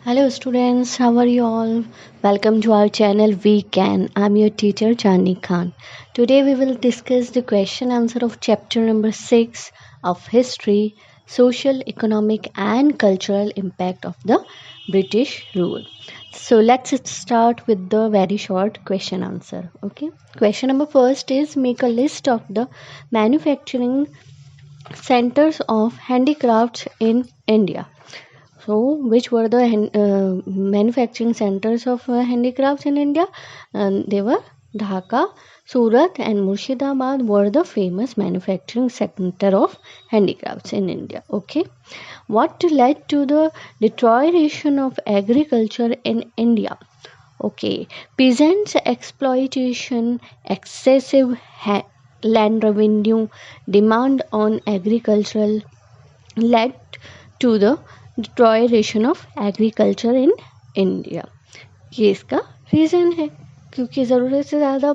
Hello students, how are you all? Welcome to our channel We Can. I'm your teacher Jani Khan. Today we will discuss the question answer of chapter number 6 of history, social, economic and cultural impact of the British rule. So let's start with the very short question answer. Okay. Question number first is make a list of the manufacturing centers of handicrafts in India. So, which were the manufacturing centers of handicrafts in India? And they were Dhaka, Surat, and Murshidabad were the famous manufacturing center of handicrafts in India. Okay, what led to the deterioration of agriculture in India? Okay, peasants' exploitation, excessive land revenue, demand on agricultural led to the deterioration of agriculture in India. ये इसका reason है क्योंकि ज़रूरत से ज़्यादा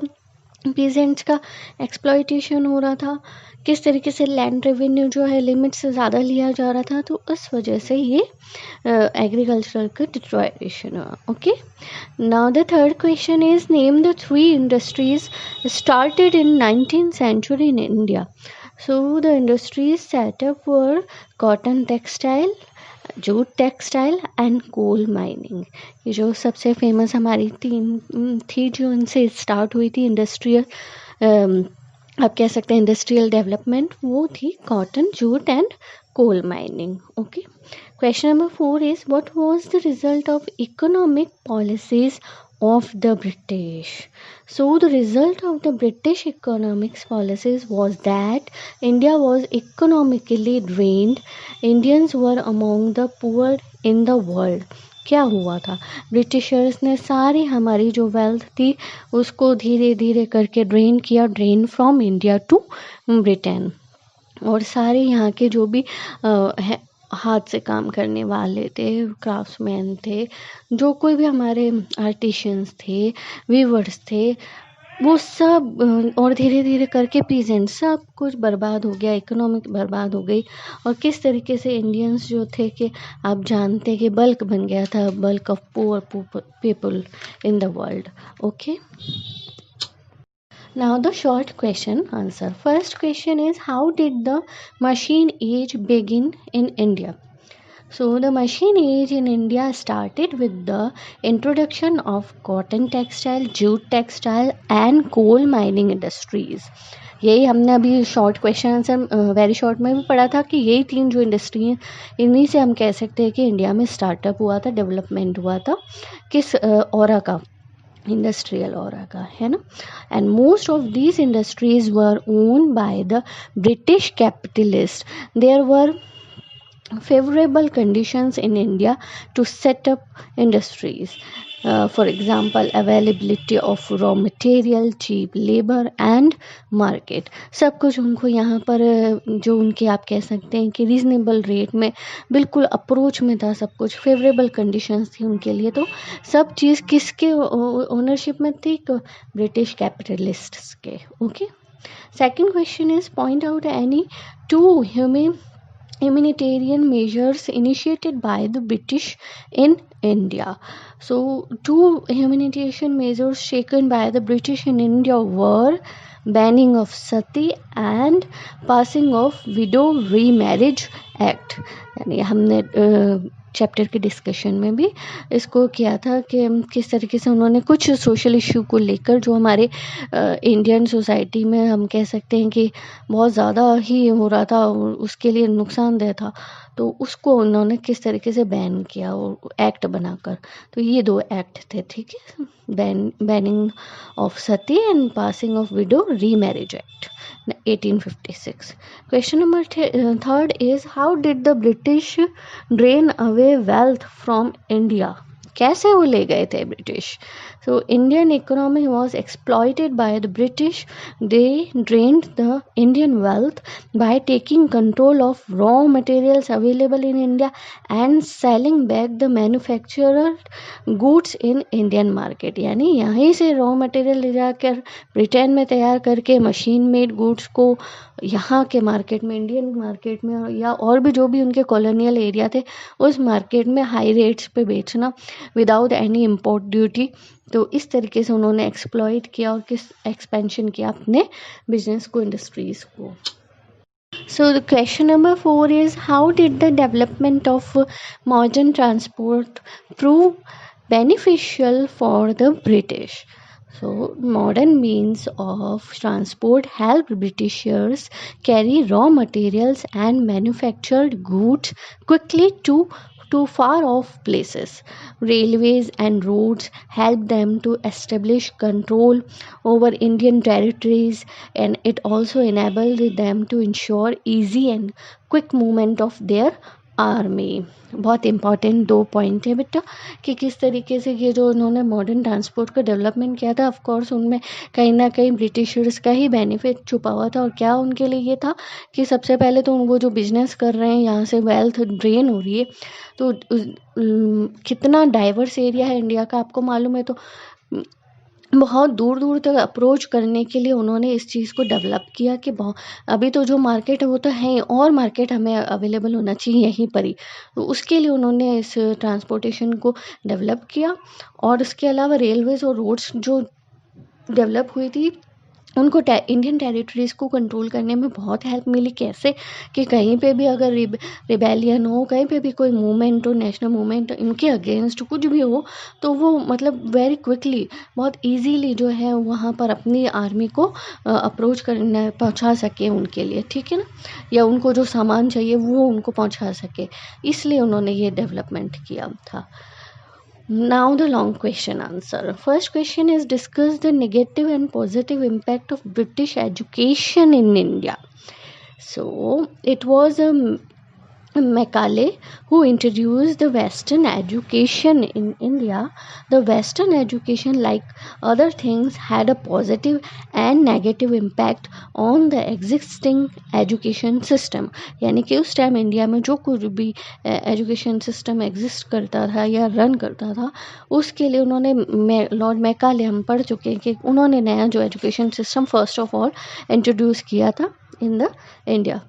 peasants का exploitation हो रहा था. किस तरीके से लैंड रेवेन्यू जो है लिमिट से ज़्यादा लिया जा रहा था, तो उस वजह से ये एग्रीकल्चरल का डिट्रॉयरेशन हुआ. Okay, now the third question is name the 3 industries started in 19th century in India. So the industries set up were cotton textile, jute textile and coal mining. ये जो सबसे फेमस हमारी तीन थी जो इनसे स्टार्ट हुई थी इंडस्ट्रियल, आप कह सकते हैं इंडस्ट्रियल डेवलपमेंट, वो थी cotton, jute and coal mining. Okay, question number 4 is what was the result of economic policies of the British. So the result of the British economics policies was that India was economically drained. Indians were among the poor in the world. क्या हुआ था? Britishers ने सारी हमारी जो wealth थी उसको धीरे धीरे करके ड्रेन किया, drain from India to Britain. और सारे यहाँ के जो भी हाथ से काम करने वाले थे, क्राफ्ट्समैन थे, जो कोई भी हमारे आर्टिशियंस थे, वीवर्स थे, वो सब और धीरे धीरे करके पीजेंट सब कुछ बर्बाद हो गया, इकोनॉमिक बर्बाद हो गई. और किस तरीके से इंडियंस जो थे कि आप जानते कि बल्क बन गया था, bulk of poor people in the world. Okay, now the short question answer. First question is how did the machine age begin in India? So the machine age in India started with the introduction of cotton textile, jute textile and coal mining industries. यही हमने अभी short question answer very short में भी पढ़ा था कि यही तीन जो इंडस्ट्री हैं इन्हीं से हम कह सकते हैं कि इंडिया में स्टार्टअप हुआ था, डेवलपमेंट हुआ था. किस ऑरा का? इंडस्ट्रियल ऑरा का, है ना. And most of these industries were owned by the British capitalist. There were favorable conditions in India to set up industries. For example, availability of raw material, cheap labor and market. सब कुछ उनको यहाँ पर जो उनके आप कह सकते हैं कि रीजनेबल रेट में बिल्कुल अप्रोच में था, सब कुछ फेवरेबल कंडीशंस थी उनके लिए. तो सब चीज़ किसके ओनरशिप में थी? ब्रिटिश कैपिटलिस्ट्स के. Okay, second question is point out any two humanitarian measures initiated by the British in India. So, two humanitarian measures taken by the British in India were banning of sati and passing of widow remarriage act. यानी हमने chapter के discussion में भी इसको किया था कि किस तरीके से उन्होंने कुछ सोशल इशू को लेकर जो हमारे इंडियन सोसाइटी में हम कह सकते हैं कि बहुत ज़्यादा ही हो रहा था और उसके लिए नुकसानदेह था, तो उसको उन्होंने किस तरीके से बैन किया और एक्ट बनाकर. तो ये 2 एक्ट थे, ठीक है, banning of Sati and passing of window remarriage act 1856. Question number third is how did the British drain away wealth from India? कैसे वो ले गए थे British So Indian economy was exploited by the British. They drained the Indian wealth by taking control of raw materials available in India and selling back the manufactured goods in Indian market. यानी यहीं से raw material ले जाकर Britain में तैयार करके machine made goods को यहाँ के मार्केट में, इंडियन मार्केट में या और भी जो भी उनके कॉलोनियल एरिया थे उस मार्केट में हाई रेट्स पे बेचना विदाउट एनी इम्पोर्ट ड्यूटी. तो इस तरीके से उन्होंने एक्सप्लॉइट किया और किस एक्सपेंशन किया अपने बिजनेस को, इंडस्ट्रीज को. So the question number 4 is, how did the development of modern transport prove beneficial for the British? So modern means of transport helped Britishers carry raw materials and manufactured goods quickly to far off places. Railways and roads helped them to establish control over Indian territories, and it also enabled them to ensure easy and quick movement of their army. बहुत important 2 point है बेटा कि किस तरीके से ये जो उन्होंने मॉडर्न ट्रांसपोर्ट का डेवलपमेंट किया था. ऑफ कोर्स उनमें कहीं ना कहीं ब्रिटिशर्स का ही बेनिफिट छुपा हुआ था. और क्या उनके लिए ये था कि सबसे पहले तो वो जो बिजनेस कर रहे हैं यहाँ से वेल्थ ड्रेन हो रही है, तो कितना डाइवर्स एरिया है इंडिया का आपको मालूम है. तो बहुत दूर दूर तक अप्रोच करने के लिए उन्होंने इस चीज़ को डेवलप किया कि अभी तो जो मार्केट है वो तो है ही, और मार्केट हमें अवेलेबल होना चाहिए यहीं पर ही. तो उसके लिए उन्होंने इस ट्रांसपोर्टेशन को डेवलप किया. और उसके अलावा रेलवेज़ और रोड्स जो डेवलप हुई थी उनको इंडियन टेरिटरीज़ को कंट्रोल करने में बहुत हेल्प मिली. कैसे कि कहीं पे भी अगर रिबेलियन हो, कहीं पे भी कोई मूवमेंट हो, नेशनल मूवमेंट इनके अगेंस्ट कुछ भी हो, तो वो मतलब वेरी क्विकली बहुत इजीली जो है वहाँ पर अपनी आर्मी को अप्रोच करना पहुँचा सके उनके लिए, ठीक है ना, या उनको जो सामान चाहिए वो उनको पहुँचा सके. इसलिए उन्होंने ये डेवलपमेंट किया था. Now the long question answer. First question is, discuss the negative and positive impact of British education in India. So it was Macaulay who introduced the Western education in India. The Western education, like other things, had a positive and negative impact on the existing education system. यानी कि उस time India में जो कुछ भी education system exist करता था या रन करता था उसके लिए उन्होंने लॉर्ड मैकाले, हम पढ़ चुके हैं कि उन्होंने नया जो education system first of all introduce किया था in the India.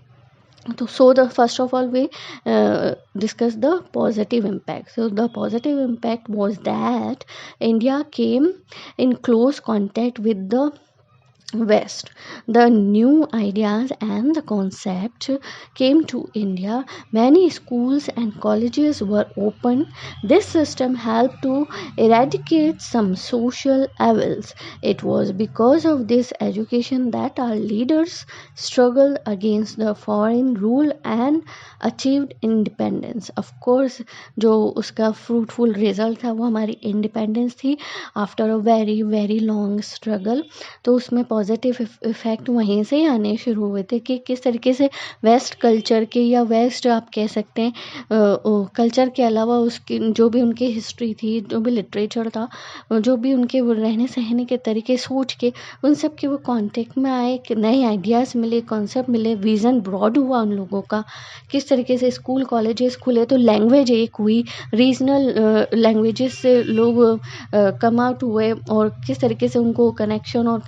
So the first of all we discuss the positive impact. So the positive impact was that India came in close contact with the West. The new ideas and the concepts came to India. Many schools and colleges were opened. This system helped to eradicate some social evils. It was because of this education that our leaders struggled against the foreign rule and achieved independence. Of course, जो उसका fruitful result था वो हमारी independence थी after a very very long struggle. तो उसमें positive effect वहीं से ही आने शुरू हुए थे कि किस तरीके से वेस्ट कल्चर के, या वेस्ट आप कह सकते हैं कल्चर के अलावा उसकी जो भी उनकी हिस्ट्री थी, जो भी लिटरेचर था, जो भी उनके वो रहने सहने के तरीके, सोच के, उन सब के वो कांटेक्ट में आए कि नए आइडियाज़ मिले, कॉन्सेप्ट मिले, विज़न ब्रॉड हुआ उन लोगों का. किस तरीके से स्कूल कॉलेजेस खुले तो लैंग्वेज एक हुई, रीजनल लैंग्वेजेस से लोग कम आउट हुए, और किस तरीके से उनको कनेक्शन और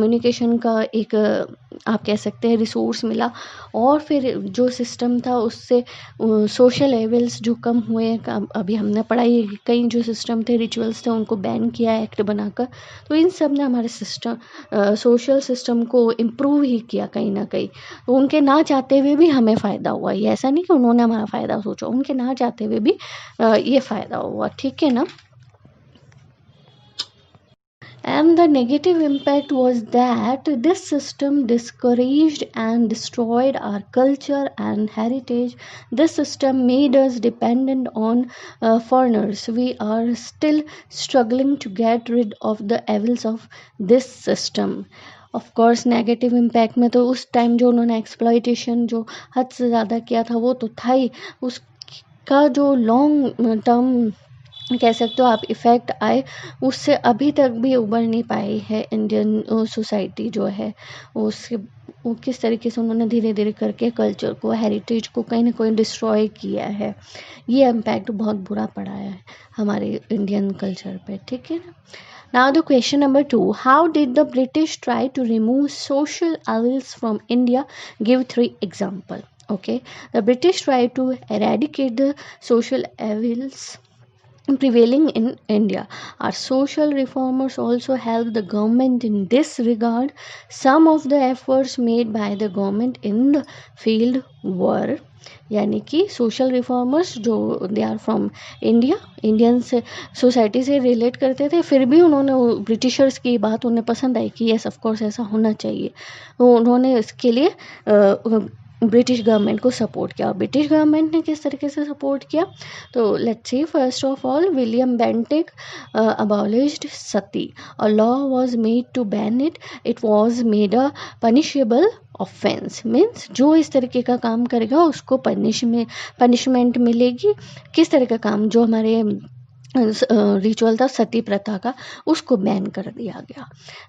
कम्युनिकेशन का एक आप कह सकते हैं रिसोर्स मिला. और फिर जो सिस्टम था उससे सोशल लेवल्स जो कम हुए, अभी हमने पढ़ाई कई जो सिस्टम थे, रिचुअल्स थे, उनको बैन किया एक्ट बनाकर. तो इन सब ने हमारे सिस्टम सोशल सिस्टम को इम्प्रूव ही किया कहीं ना कहीं. तो उनके ना चाहते हुए भी हमें फ़ायदा हुआ. ये ऐसा नहीं कि उन्होंने हमारा फ़ायदा सोचा, उनके ना चाहते हुए भी ये फ़ायदा हुआ, ठीक है ना. And the negative impact was that this system discouraged and destroyed our culture and heritage. This system made us dependent on foreigners. We are still struggling to get rid of the evils of this system. Of course negative impact में तो उस time जो उन्होंने exploitation जो हद से ज़्यादा किया था वो तो था ही. उसका जो लॉन्ग टर्म कह सकते हो आप, इफ़ेक्ट आए, उससे अभी तक भी उबर नहीं पाई है इंडियन सोसाइटी जो है। उसके वो किस तरीके से उन्होंने धीरे धीरे करके कल्चर को, हेरिटेज को कहीं ना कहीं डिस्ट्रॉय किया है। ये इम्पैक्ट बहुत बुरा पड़ा है हमारे इंडियन कल्चर पे, ठीक है ना। Now the question number 2, how did the British try to remove social evils from India? Give 3 example. Okay, the British tried to eradicate the social evils prevailing in India. Our social reformers also helped the government in this regard. Some of the efforts made by the government in the field were, यानी कि social reformers जो they are from India, Indian से society से relate करते थे, फिर भी उन्होंने ब्रिटिशर्स की बात उन्हें पसंद आई कि यस ऑफ कोर्स ऐसा होना चाहिए, तो उन्होंने इसके लिए ब्रिटिश गवर्नमेंट को सपोर्ट किया। ब्रिटिश गवर्नमेंट ने किस तरीके से सपोर्ट किया, तो let's see. First of all, William Bentinck abolished sati. A law was made to ban it. It was made a punishable offence, means जो इस तरीके का काम करेगा उसको पनिशमेंट मिलेगी। किस तरह का काम, जो हमारे रिचुअल था सती प्रथा का, उसको बैन कर दिया गया।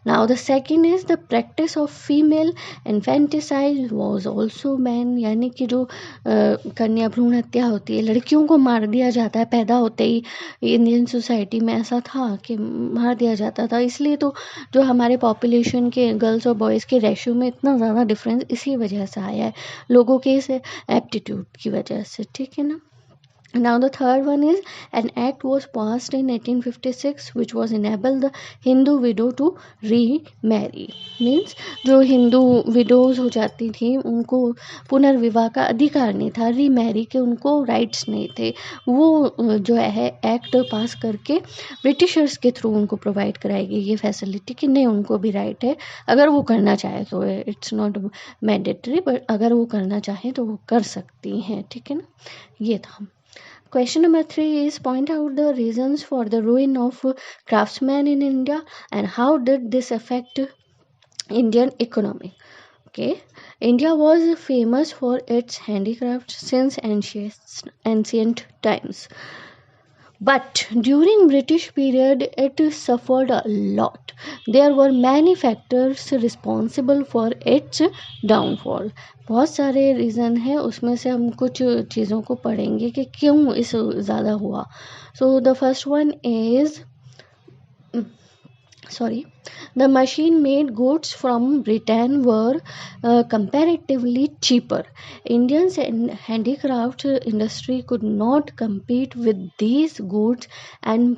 Now the second is the practice of female infanticide was also ban, यानी कि जो कन्या भ्रूण हत्या होती है, लड़कियों को मार दिया जाता है पैदा होते ही। इंडियन सोसाइटी में ऐसा था कि मार दिया जाता था, इसलिए तो जो हमारे पॉपुलेशन के गर्ल्स और बॉयज़ के रेशियो में इतना ज़्यादा डिफरेंस इसी वजह से आया है, लोगों के इस एप्टीट्यूड की वजह से, ठीक है ना। Now the third one is, an act was passed in 1856 which was enable the Hindu widow to remarry. Means जो हिंदू विडोज हो जाती थी उनको पुनर्विवाह का अधिकार नहीं था, रीमैरी के उनको राइट्स नहीं थे। वो जो है एक्ट पास करके ब्रिटिशर्स के थ्रू उनको प्रोवाइड कराएगी ये फैसिलिटी कि नहीं, उनको भी राइट है अगर वो करना चाहे तो। इट्स नॉट मैंडेटरी, बट अगर वो करना चाहे तो वो कर सकती हैं, ठीक है ना। ये था। Question number 3 is, point out the reasons for the ruin of craftsmen in India and how did this affect Indian economy. Okay, India was famous for its handicrafts since ancient times. But during British period, it suffered a lot. There were many factors responsible for its downfall. बहुत सारे reason है, उसमें से हम कुछ चीज़ों को पढ़ेंगे कि क्यों इस ज़्यादा हुआ। So the first one is, the machine-made goods from Britain were comparatively cheaper. Indians and handicraft industry could not compete with these goods and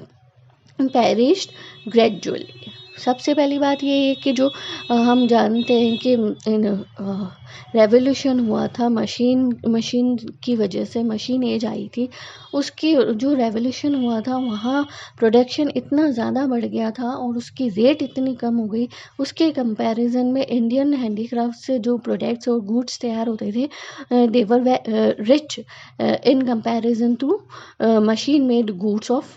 perished gradually. सबसे पहली बात ये है कि जो हम जानते हैं कि रेवोल्यूशन हुआ था मशीन की वजह से, मशीन एज आई थी, उसकी जो रेवोल्यूशन हुआ था वहाँ प्रोडक्शन इतना ज़्यादा बढ़ गया था और उसकी रेट इतनी कम हो गई। उसके कंपैरिजन में इंडियन हैंडीक्राफ्ट से जो प्रोडक्ट्स और गुड्स तैयार होते थे, they were rich in comparison to machine made goods of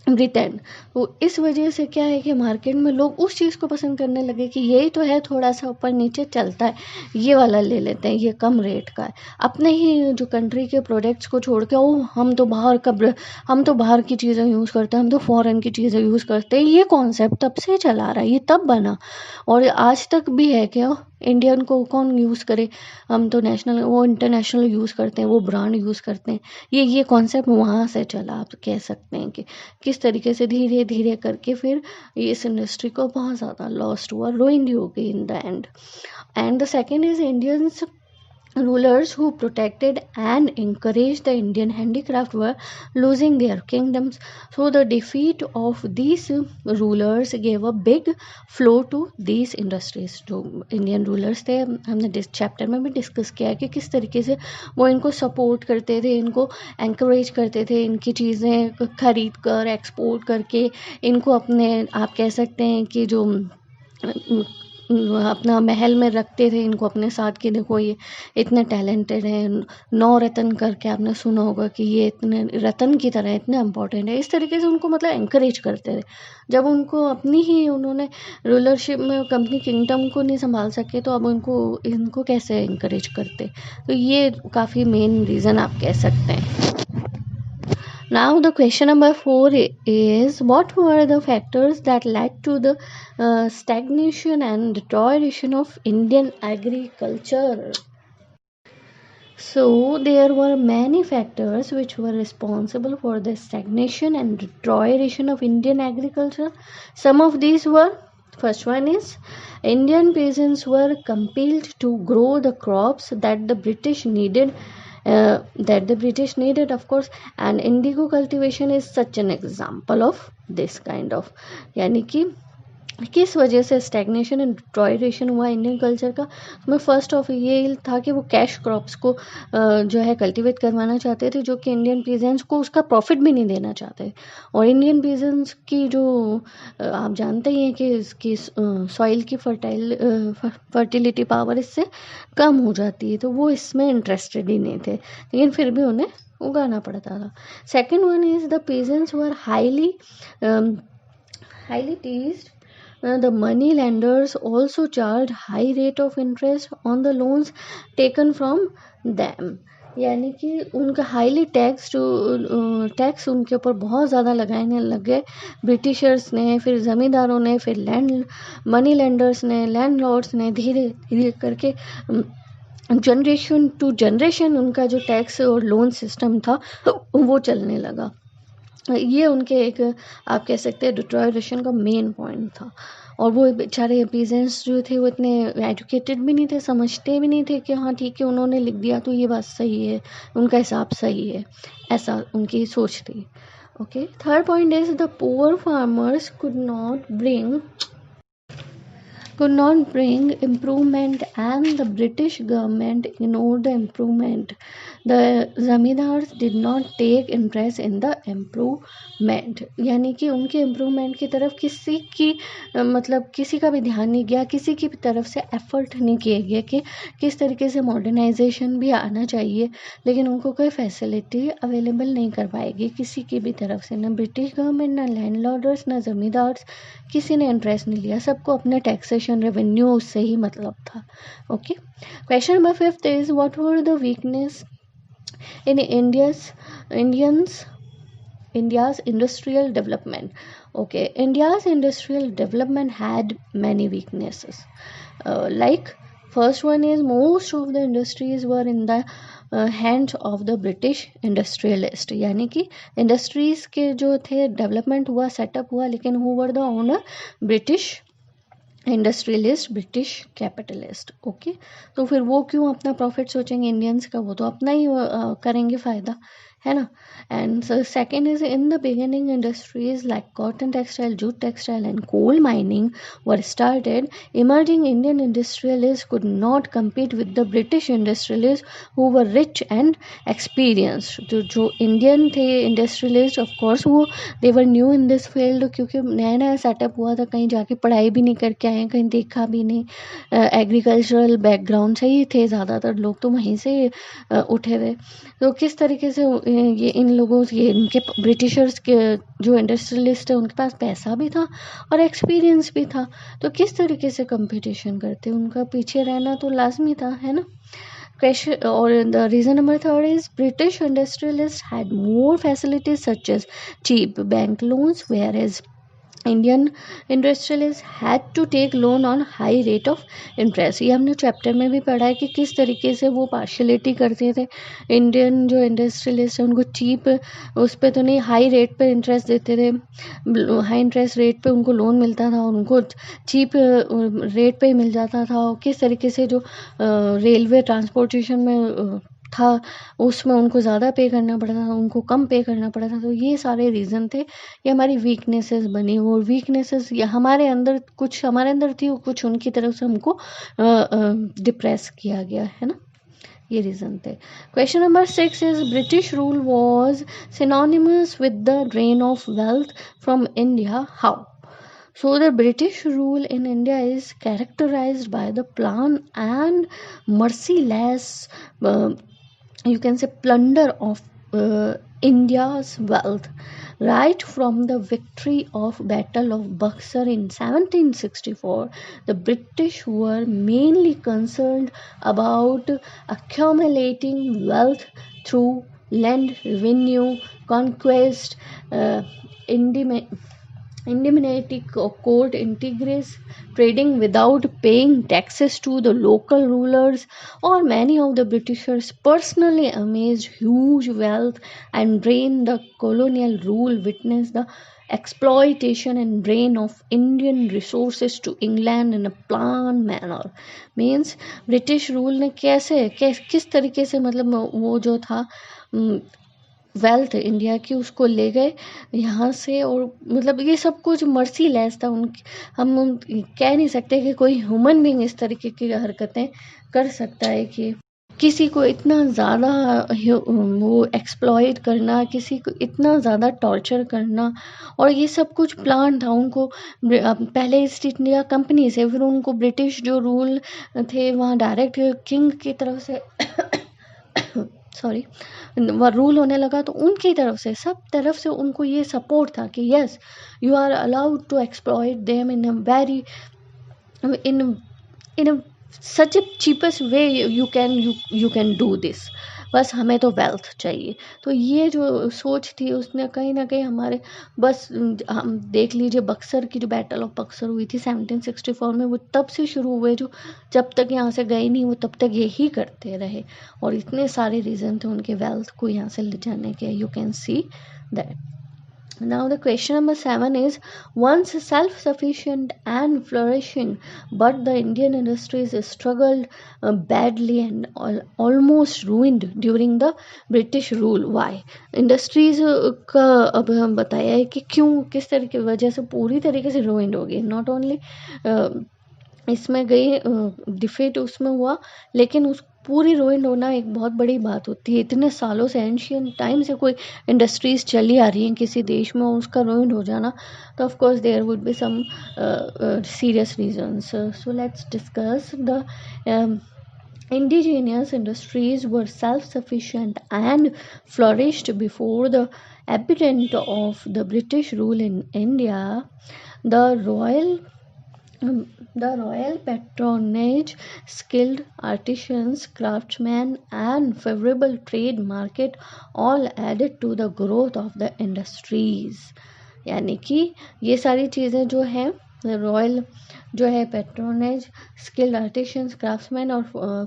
Britain. तो इस वजह से क्या है कि मार्केट में लोग उस चीज़ को पसंद करने लगे कि यही तो है, थोड़ा सा ऊपर नीचे चलता है, ये वाला ले लेते हैं, ये कम रेट का है। अपने ही जो कंट्री के प्रोडक्ट्स को छोड़ के हम तो बाहर की चीज़ें यूज़ करते हैं, हम तो फॉरेन की चीज़ें यूज़ करते हैं। ये कॉन्सेप्ट तब से चला रहा है, ये तब बना और आज तक भी है। क्या इंडियन को कौन यूज़ करे, हम तो नेशनल, वो इंटरनेशनल यूज़ करते हैं, वो ब्रांड यूज़ करते हैं। ये कॉन्सेप्ट वहाँ से चला, आप कह सकते हैं कि किस तरीके से धीरे धीरे करके फिर इस इंडस्ट्री को बहुत ज़्यादा लॉस्ट हुआ, रुइंड हो गई in the end. And the second is, Indians rulers who protected and encouraged the Indian handicraft were losing their kingdoms. So the defeat of these rulers gave a big flow to these industries. जो Indian rulers थे, हमने इस chapter में भी discuss किया है कि किस तरीके से वो इनको सपोर्ट करते थे, इनको एंकरेज करते थे, इनकी चीज़ें खरीद कर एक्सपोर्ट करके इनको अपने, आप कह सकते हैं कि जो अपना महल में रखते थे इनको अपने साथ, कि देखो ये इतने टैलेंटेड हैं, 9 रत्न करके आपने सुना होगा कि ये इतने रत्न की तरह इतने इम्पोर्टेंट है। इस तरीके से उनको मतलब एंकरेज करते थे। जब उनको अपनी ही उन्होंने रूलरशिप में कंपनी किंगडम को नहीं संभाल सके तो अब इनको कैसे एंकरेज करते। तो ये काफ़ी मेन रीज़न आप कह सकते हैं। Now the question number 4 is, what were the factors that led to the stagnation and deterioration of Indian agriculture? So there were many factors which were responsible for the stagnation and deterioration of Indian agriculture. Some of these were, first one is, Indian peasants were compelled to grow the crops that the British needed, of course, and indigo cultivation is such an example of this kind of, यानी कि किस वजह से stagnation and deterioration हुआ Indian culture का। उसमें first of ये था कि वो कैश क्रॉप्स को जो है कल्टीवेट करवाना चाहते थे, जो कि इंडियन पीजेंट्स को उसका प्रॉफिट भी नहीं देना चाहते। और इंडियन पीजेंट्स की जो आप जानते ही हैं कि इसकी सॉइल की फर्टिलिटी पावर इससे कम हो जाती है, तो वो इसमें इंटरेस्टेड ही नहीं थे, लेकिन फिर भी उन्हें उगाना पड़ता था। Second one is the peasants were highly teased. The money lenders also charged high rate of interest on the loans taken from them, यानी कि उनका हाईली टैक्स उनके ऊपर बहुत ज़्यादा लगाने लग गए ब्रिटिशर्स ने, फिर ज़मींदारों ने, फिर मनी लेंडर्स ने, लैंडलॉर्ड्स ने, धीरे धीरे करके जनरेशन टू जनरेशन उनका जो टैक्स और लोन सिस्टम था वो चलने लगा। ये उनके एक आप कह सकते हैं डिटोरेशन का मेन पॉइंट था। और वो बेचारे पीजेंट्स जो थे वो इतने एजुकेटेड भी नहीं थे, समझते भी नहीं थे कि हाँ ठीक है उन्होंने लिख दिया तो ये बात सही है, उनका हिसाब सही है, ऐसा उनकी सोच थी। Okay, third point is the poor farmers could not bring improvement and the British government ignored the improvement. The zamindars did not take interest in the improvement, यानी कि उनके इम्प्रूवमेंट की तरफ किसी की मतलब किसी का भी ध्यान नहीं गया, किसी की भी तरफ से एफर्ट नहीं किया गया कि किस तरीके से मॉडर्नाइजेशन भी आना चाहिए, लेकिन उनको कोई फैसिलिटी अवेलेबल नहीं करवाएगी किसी की भी तरफ से, ना ब्रिटिश गवर्नमेंट, ना लैंडलॉर्डर्स, ना जमींदार्स, किसी ने इंटरेस्ट नहीं लिया, सबको अपने टैक्सेशन रेवेन्यू से ही मतलब था। Okay, question number 5 is what were the weakness in India's industrial development. Okay, India's industrial development had many weaknesses. Like first one is most of the industries were in the hands of the British industrialist, यानी कि industries के जो थे development हुआ, setup हुआ, लेकिन who were the owner? British industrialist, British capitalist. Okay, तो फिर वो क्यों अपना प्रॉफिट सोचेंगे इंडियंस का, वो तो अपना ही करेंगे फ़ायदा, है ना। And second is in the beginning industries like cotton textile, jute textile and coal mining were started. Emerging Indian industrialist could not compete with the British industrialist who were rich and experienced. तो जो Indian थे industrialist, of course वो they were new in this field, क्योंकि नया नया setup हुआ था, कहीं जाके पढ़ाई भी नहीं करके आए, कहीं देखा भी नहीं, एग्रीकल्चरल बैकग्राउंड से ही थे ज़्यादातर लोग, तो वहीं से उठे हुए। तो किस तरीके से ये इन लोगों ये इनके ब्रिटिशर्स के जो इंडस्ट्रियलिस्ट है उनके पास पैसा भी था और एक्सपीरियंस भी था, तो किस तरीके से कंपटीशन करते, उनका पीछे रहना तो लाजमी था, है ना। Question or the reason number 3 is British industrialists had more facilities such as cheap bank loans, whereas Indian industrialist had to take loan on high rate of interest. ये हमने चैप्टर में भी पढ़ा है कि किस तरीके से वो पार्शलिटी करते थे। इंडियन जो इंडस्ट्रियलिस्ट है उनको चीप उस पर तो नहीं, हाई रेट पे इंटरेस्ट देते थे, हाई इंटरेस्ट रेट पे उनको लोन मिलता था और उनको चीप रेट पे मिल जाता था। और किस तरीके से जो रेलवे ट्रांसपोर्टेशन में था उसमें उनको ज़्यादा पे करना पड़ता था, उनको कम पे करना पड़ा था। तो ये सारे रीज़न थे, ये हमारी वीकनेसेस बनी। और वीकनेसेस ये हमारे अंदर कुछ हमारे अंदर थी और कुछ उनकी तरफ से हमको डिप्रेस किया गया, है ना, ये रीज़न थे। Question number 6 is British rule was synonymous with the drain of wealth from India, how? So the British rule in India is characterized by the plan and merciless you can say plunder of India's wealth. Right from the victory of Battle of Buxar in 1764, the British were mainly concerned about accumulating wealth through land revenue, conquest, indemnity court integrates trading without paying taxes to the local rulers, or many of the Britishers personally amassed huge wealth and drained the colonial rule, witnessed the exploitation and drain of Indian resources to England in a planned manner. Means British rule ने किस तरीके से मतलब वो जो था wealth India की उसको ले गए यहाँ से, और मतलब ये सब कुछ मर्सीलेस था हम कह नहीं सकते कि कोई ह्यूमन बीइंग इस तरीके की हरकतें कर सकता है कि किसी को इतना ज़्यादा वो एक्सप्लॉइट करना, किसी को इतना ज़्यादा टॉर्चर करना, और ये सब कुछ प्लान था उनको पहले ईस्ट इंडिया कंपनी से, फिर उनको ब्रिटिश जो रूल थे वहाँ डायरेक्ट किंग की तरफ से सॉरी रूल होने लगा, तो उनकी तरफ से सब तरफ से उनको ये सपोर्ट था कि yes you are allowed to exploit them in a very in a such a cheapest way you can do this, बस हमें तो वेल्थ चाहिए। तो ये जो सोच थी उसने कहीं ना कहीं हमारे बस हम देख लीजिए बक्सर की जो बैटल ऑफ बक्सर हुई थी 1764 में, वो तब से शुरू हुए, जो जब तक यहाँ से गए नहीं वो तब तक यही करते रहे, और इतने सारे रीज़न थे उनके वेल्थ को यहाँ से ले जाने के। You can see that. Now the question number 7 is, once self-sufficient and flourishing, but the Indian industries struggled badly and almost ruined during the British rule. Why? Industries का अब हम बताया है कि क्यों किस तरह की वजह से पूरी तरीके से ruined हो गई। Not only इसमें गई डिफीट उसमें हुआ, लेकिन उस पूरी रोइंड होना एक बहुत बड़ी बात होती है। इतने सालों से एंशियंट टाइम से कोई इंडस्ट्रीज चली आ रही हैं किसी देश में, उसका रोइंड हो जाना, तो of course there would be some serious reasons. So let's discuss the indigenous industries were self-sufficient and flourished before the advent of the British rule in India. The royal patronage, skilled artisans, craftsmen, and favorable trade market all added to the growth of the industries. यानी कि ये सारी चीज़ें जो हैं royal जो है patronage, skilled artisans, craftsman और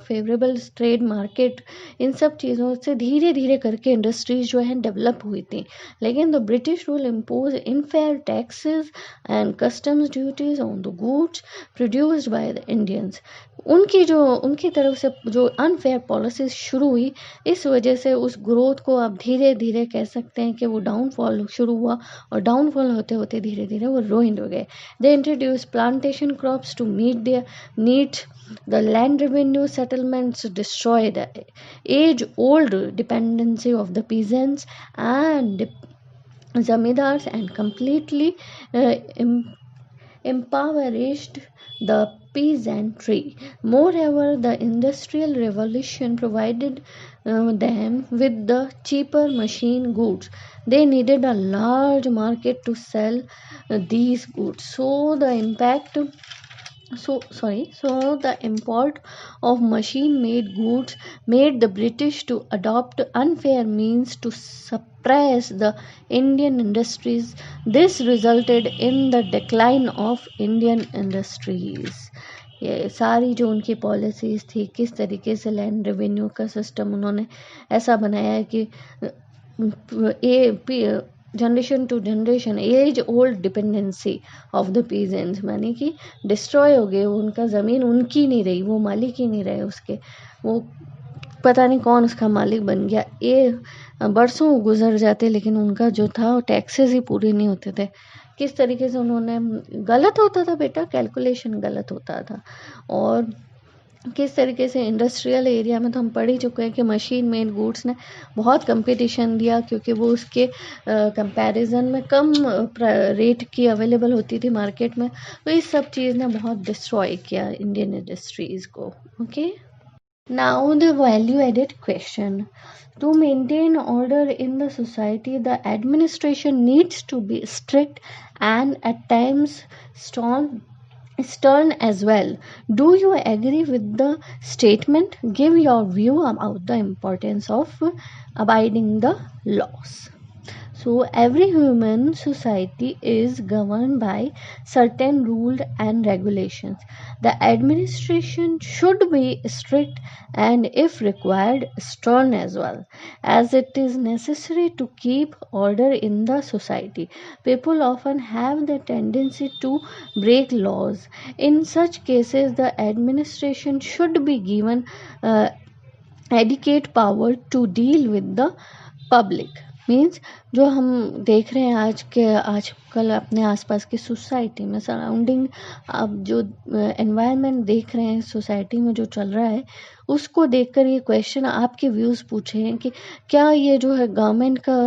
फेवरेबल ट्रेड मार्केट, इन सब चीज़ों से धीरे धीरे करके इंडस्ट्रीज जो है डेवलप हुई थी। लेकिन the British rule impose unfair taxes and customs duties on the goods produced by the Indians. उनकी तरफ से जो अनफेयर पॉलिसीज शुरू हुई, इस वजह से उस ग्रोथ को आप धीरे धीरे कह सकते हैं कि वो डाउनफॉल शुरू हुआ, और डाउनफॉल होते होते धीरे धीरे वो रोइंड हो गए। They introduce plantation crops to meet their needs, the land revenue settlements destroy the age old dependency of the peasants and zamindars and completely impoverished the peasantry. Moreover, the Industrial Revolution provided them with the cheaper machine goods. They needed a large market to sell these goods. So the import of machine made goods made the British to adopt unfair means to suppress the Indian industries. This resulted in the decline of Indian industries. ये सारी जो उनकी policies थी, किस तरीके से land revenue का system उन्होंने ऐसा बनाया है कि generation to generation age old dependency of the peasants, मानी कि डिस्ट्रॉय हो गए, उनका ज़मीन उनकी नहीं रही, वो मालिक ही नहीं रहे उसके, वो पता नहीं कौन उसका मालिक बन गया। ये बरसों गुजर जाते लेकिन उनका जो था टैक्सेस ही पूरे नहीं होते थे। किस तरीके से उन्होंने गलत होता था बेटा, कैलकुलेशन गलत होता था। और किस तरीके से इंडस्ट्रियल एरिया में तो हम पढ़ ही चुके हैं कि मशीन मेड गुड्स ने बहुत कंपटीशन दिया, क्योंकि वो उसके कंपैरिजन में कम रेट की अवेलेबल होती थी मार्केट में। तो इस सब चीज़ ने बहुत डिस्ट्रॉय किया इंडियन इंडस्ट्रीज़ को। Okay, now the value added question. To maintain order in the society, the administration needs to be strict and at times stern stern as well. Do you agree with the statement? Give your view about the importance of abiding the laws. So, every human society is governed by certain rules and regulations. The administration should be strict and, if required, stern as well, as it is necessary to keep order in the society. People often have the tendency to break laws. In such cases, the administration should be given uh, adequate power to deal with the public means जो हम देख रहे हैं आजकल अपने आसपास की society में सराउंडिंग, अब जो एनवायरनमेंट देख रहे हैं सोसाइटी में जो चल रहा है, उसको देखकर ये क्वेश्चन आपके व्यूज़ पूछे हैं कि क्या ये जो है गवर्नमेंट का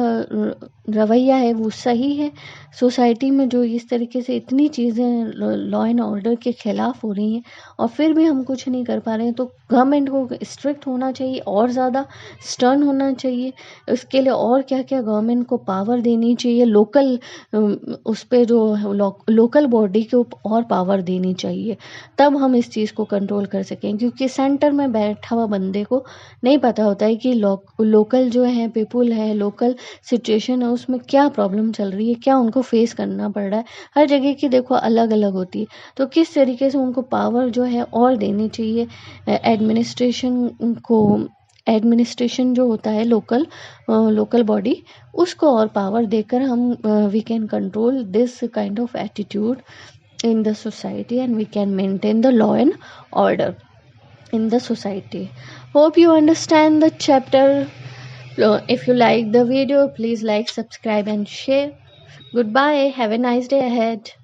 रवैया है वो सही है। सोसाइटी में जो इस तरीके से इतनी चीज़ें लॉ एंड ऑर्डर के ख़िलाफ़ हो रही हैं और फिर भी हम कुछ नहीं कर पा रहे हैं, तो गवर्नमेंट को स्ट्रिक्ट होना चाहिए और ज़्यादा स्टर्न होना चाहिए। इसके लिए और क्या-क्या गवर्नमेंट को पावर देनी चाहिए, लोकल उस पे जो लोकल बॉडी को और पावर देनी चाहिए, तब हम इस चीज़ को कंट्रोल कर सकें। क्योंकि सेंटर में बैठा हुआ बंदे को नहीं पता होता है कि लोकल जो है पीपल है, लोकल सिचुएशन है, उसमें क्या प्रॉब्लम चल रही है, क्या उनको फेस करना पड़ रहा है। हर जगह की देखो अलग-अलग होती है, तो किस तरीके से उनको पावर जो है और देनी चाहिए एडमिनिस्ट्रेशन को। एडमिनिस्ट्रेशन जो होता है लोकल बॉडी, उसको और पावर देकर हम we can control this kind of attitude in the society, and we can maintain the law and order in the society. Hope you understand the chapter. If you like the video, please like, subscribe and share. Goodbye, have a nice day ahead.